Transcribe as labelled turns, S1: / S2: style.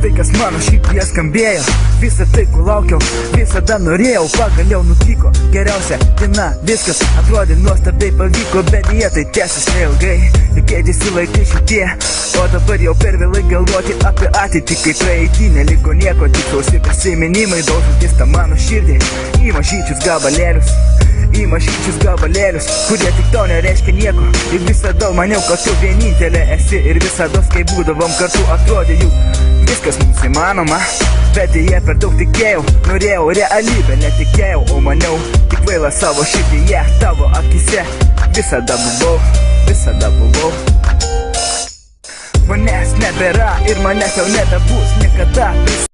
S1: Tai, kas mano širdyje skambėjo, visą tai, ko laukiau, visada norėjau, pagaliau nutiko. Geriausia diena, viskas atrodė nuostabiai pavyko, bet jie tai tęsis neilgai, ir keitėsi laikai šitie. O dabar jau per vėlai galvoti apie ateitį, kai praeitį neliko nieko, tik sausi prisiminimai daužantis tą mano širdį į mažyčius gabalėlius. Į mažyčius gabalėlius, kurie tik tau nereiškia nieko. Ir visada maniau, kad tu vienintelė esi, ir visada, kai būdavom kartu, atrodė juk viskas mums įmanoma. Bet jie per daug tikėjau, norėjau realybę, netikėjau, o maniau tik kvaila savo širdyje, tavo akise. Visada buvau. Manęs nebėra ir manęs jau nebebus niekada.